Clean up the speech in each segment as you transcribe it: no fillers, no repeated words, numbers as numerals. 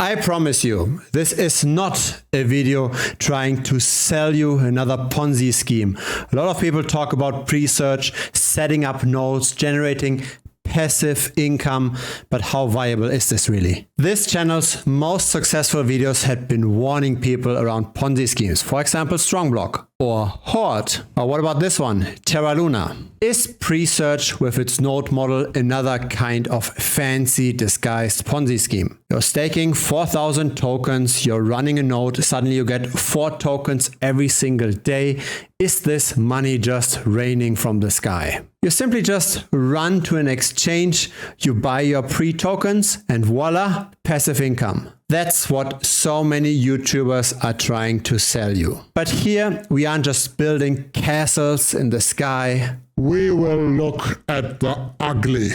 I promise you, this is not a video trying to sell you another Ponzi scheme. A lot of people talk about pre-search, setting up nodes, generating passive income, but how viable is this really? This channel's most successful videos had been warning people around Ponzi schemes. For example, Strongblock or Horde. Or what about this one, Terra Luna? Is pre-search with its node model another kind of fancy disguised Ponzi scheme? You're staking 4,000 tokens, you're running a node, suddenly you get 4 tokens every single day. Is this money just raining from the sky? You simply just run to an exchange, you buy your pre-tokens, and voila, passive income. That's what so many YouTubers are trying to sell you. But here we aren't just building castles in the sky. We will look at the ugly.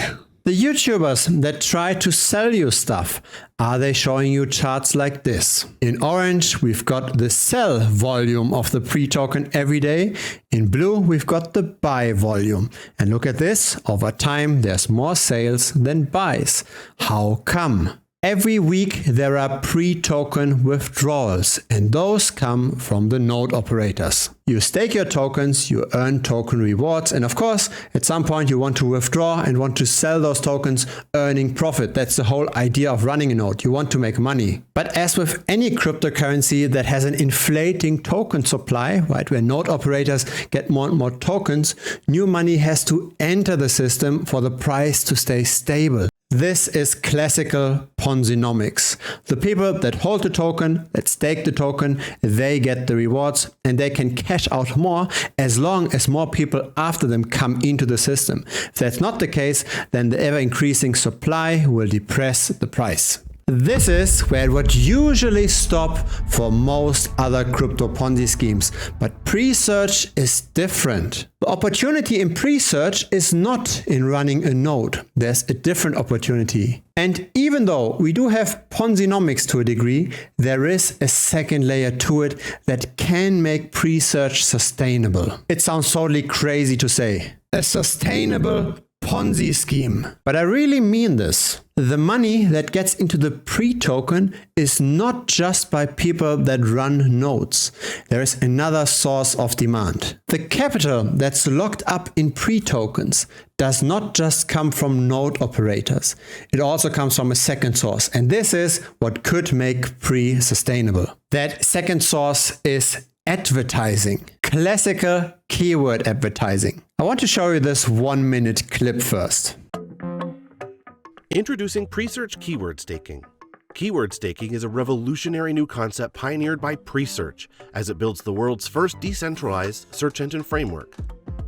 The YouTubers that try to sell you stuff, are they showing you charts like this? In orange, we've got the sell volume of the pre-token every day. In blue, we've got the buy volume. And look at this, over time, there's more sales than buys. How come? Every week there are pre-token withdrawals, and those come from the node operators. You stake your tokens, you earn token rewards, and of course, at some point you want to withdraw and want to sell those tokens, earning profit. That's the whole idea of running a node. You want to make money. But as with any cryptocurrency that has an inflating token supply, right, where node operators get more and more tokens, new money has to enter the system for the price to stay stable. This is classical Ponzinomics. The people that hold the token, that stake the token, they get the rewards and they can cash out more as long as more people after them come into the system. If that's not the case, then the ever-increasing supply will depress the price. This is where it would usually stop for most other crypto Ponzi schemes, but pre-search is different. The opportunity in pre-search is not in running a node. There's a different opportunity. And even though we do have Ponzinomics to a degree, there is a second layer to it that can make pre-search sustainable. It sounds totally crazy to say. A sustainable Ponzi scheme. But I really mean this. The money that gets into the pre-token is not just by people that run nodes. There is another source of demand. The capital that's locked up in pre-tokens does not just come from node operators. It also comes from a second source. And this is what could make pre sustainable. That second source is advertising. Classical keyword advertising. I want to show you this 1-minute clip first. Introducing PreSearch keyword staking. Keyword staking is a revolutionary new concept pioneered by PreSearch as it builds the world's first decentralized search engine framework.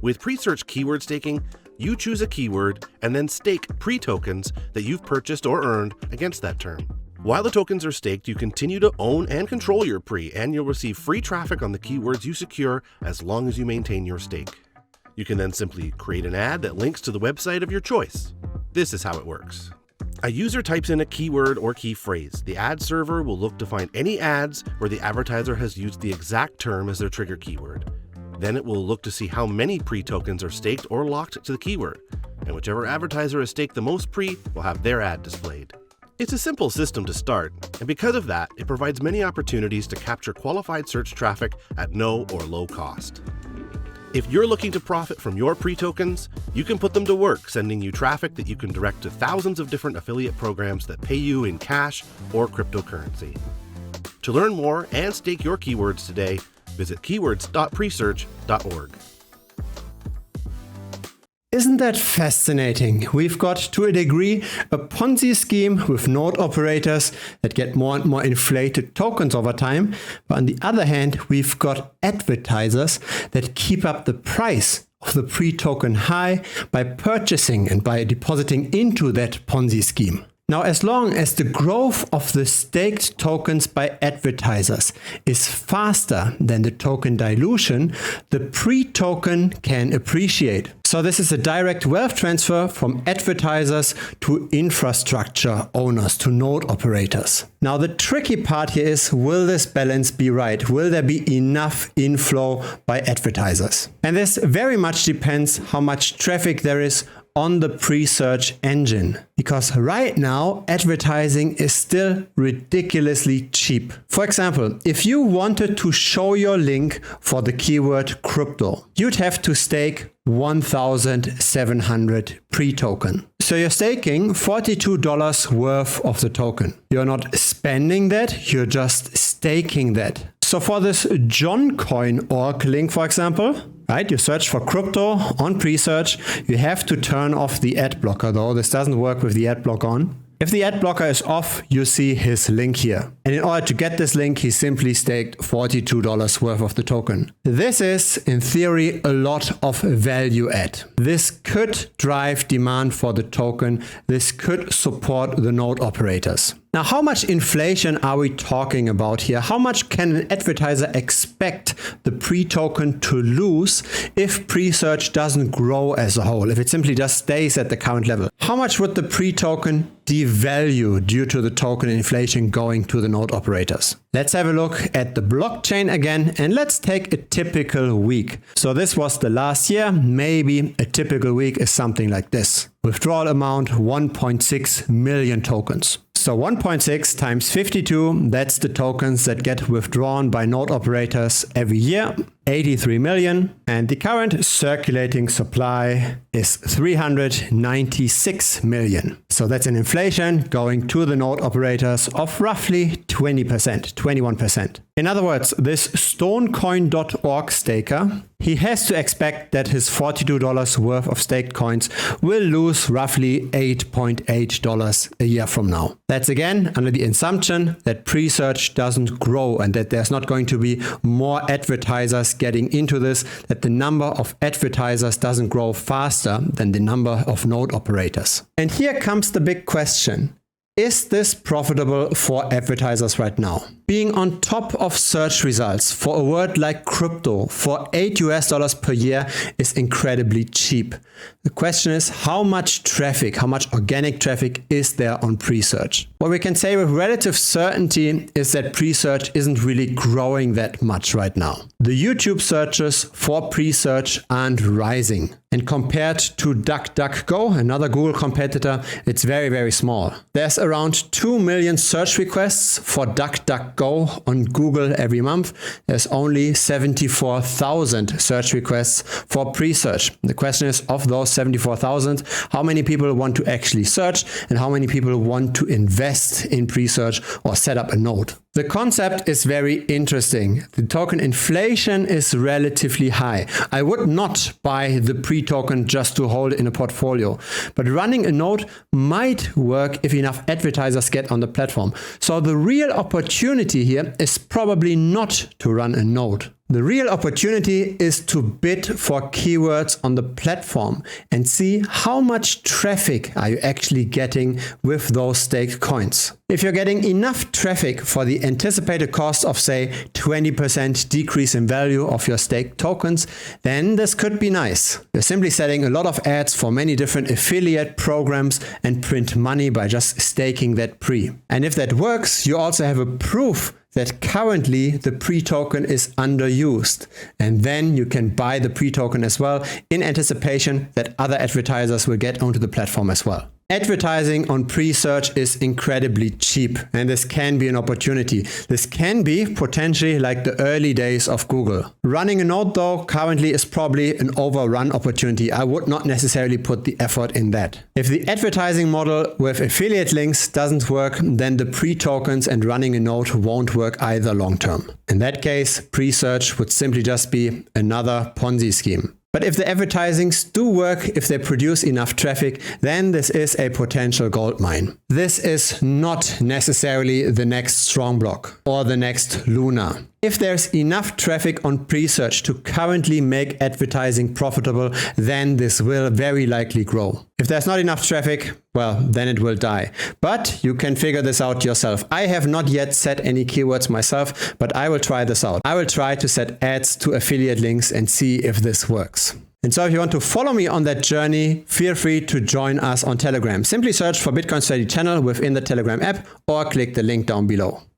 With PreSearch keyword staking, you choose a keyword and then stake pre-tokens that you've purchased or earned against that term. While the tokens are staked, you continue to own and control your pre, and you'll receive free traffic on the keywords you secure as long as you maintain your stake. You can then simply create an ad that links to the website of your choice. This is how it works. A user types in a keyword or key phrase. The ad server will look to find any ads where the advertiser has used the exact term as their trigger keyword. Then it will look to see how many pre-tokens are staked or locked to the keyword, and whichever advertiser has staked the most pre will have their ad displayed. It's a simple system to start, and because of that, it provides many opportunities to capture qualified search traffic at no or low cost. If you're looking to profit from your pre-tokens, you can put them to work, sending you traffic that you can direct to thousands of different affiliate programs that pay you in cash or cryptocurrency. To learn more and stake your keywords today, visit keywords.presearch.org. Isn't that fascinating? We've got, to a degree, a Ponzi scheme with node operators that get more and more inflated tokens over time. But on the other hand, we've got advertisers that keep up the price of the pre-token high by purchasing and by depositing into that Ponzi scheme. Now, as long as the growth of the staked tokens by advertisers is faster than the token dilution, the pre-token can appreciate. So this is a direct wealth transfer from advertisers to infrastructure owners, to node operators. Now, the tricky part here is, will this balance be right? Will there be enough inflow by advertisers? And this very much depends how much traffic there is on the PreSearch engine, because right now advertising is still ridiculously cheap. For example, if you wanted to show your link for the keyword crypto, you'd have to stake 1,700 pre-token. So you're staking $42 worth of the token. You're not spending that, you're just staking that. So for this JohnCoin.org link, for example, right, you search for crypto on PreSearch, you have to turn off the ad blocker though. This doesn't work with the ad block on. If the ad blocker is off, you see his link here. And in order to get this link, he simply staked $42 worth of the token. This is, in theory, a lot of value add. This could drive demand for the token. This could support the node operators. Now, how much inflation are we talking about here? How much can an advertiser expect the pre-token to lose if PreSearch doesn't grow as a whole, if it simply just stays at the current level? How much would the pre-token devalue due to the token inflation going to the node operators? Let's have a look at the blockchain again, and let's take a typical week. So this was the last year. Maybe a typical week is something like this. Withdrawal amount 1.6 million tokens. So 1.6 times 52, that's the tokens that get withdrawn by node operators every year. 83 million. And the current circulating supply is 396 million. So that's an inflation going to the node operators of roughly 20%, 21%. In other words, this StoneCoin.org staker, he has to expect that his $42 worth of staked coins will lose roughly $8.8 a year from now. That's again under the assumption that PreSearch doesn't grow and that there's not going to be more advertisers getting into this, that the number of advertisers doesn't grow faster than the number of node operators. And here comes the big question. Is this profitable for advertisers right now? Being on top of search results for a word like crypto for $8 per year is incredibly cheap. The question is, how much traffic, how much organic traffic is there on PreSearch? What we can say with relative certainty is that PreSearch isn't really growing that much right now. The YouTube searches for PreSearch aren't rising. And compared to DuckDuckGo, another Google competitor, it's very, very small. There's around 2 million search requests for DuckDuckGo on Google every month. There's only 74,000 search requests for PreSearch. The question is, of those 74,000, how many people want to actually search and how many people want to invest in PreSearch or set up a node? The concept is very interesting. The token inflation is relatively high. I would not buy the pre-token just to hold it in a portfolio, but running a node might work if enough advertisers get on the platform. So the real opportunity here is probably not to run a node. The real opportunity is to bid for keywords on the platform and see how much traffic are you actually getting with those staked coins. If you're getting enough traffic for the anticipated cost of, say, 20% decrease in value of your staked tokens, then this could be nice. You're simply setting a lot of ads for many different affiliate programs and print money by just staking that pre. And if that works, you also have a proof that currently the pre-token is underused. And then you can buy the pre-token as well in anticipation that other advertisers will get onto the platform as well. Advertising on PreSearch is incredibly cheap, and this can be an opportunity. This can be potentially like the early days of Google. Running a node though currently is probably an overrun opportunity. I would not necessarily put the effort in that. If the advertising model with affiliate links doesn't work, then the pre-tokens and running a node won't work either long term. In that case, PreSearch would simply just be another Ponzi scheme. But if the advertisings do work, if they produce enough traffic, then this is a potential gold mine. This is not necessarily the next strong block or the next Luna. If there's enough traffic on PreSearch to currently make advertising profitable, then this will very likely grow. If there's not enough traffic, well, then it will die. But you can figure this out yourself. I have not yet set any keywords myself, but I will try this out. I will try to set ads to affiliate links and see if this works. And so if you want to follow me on that journey, feel free to join us on Telegram. Simply search for Bitcoin Strategy Channel within the Telegram app or click the link down below.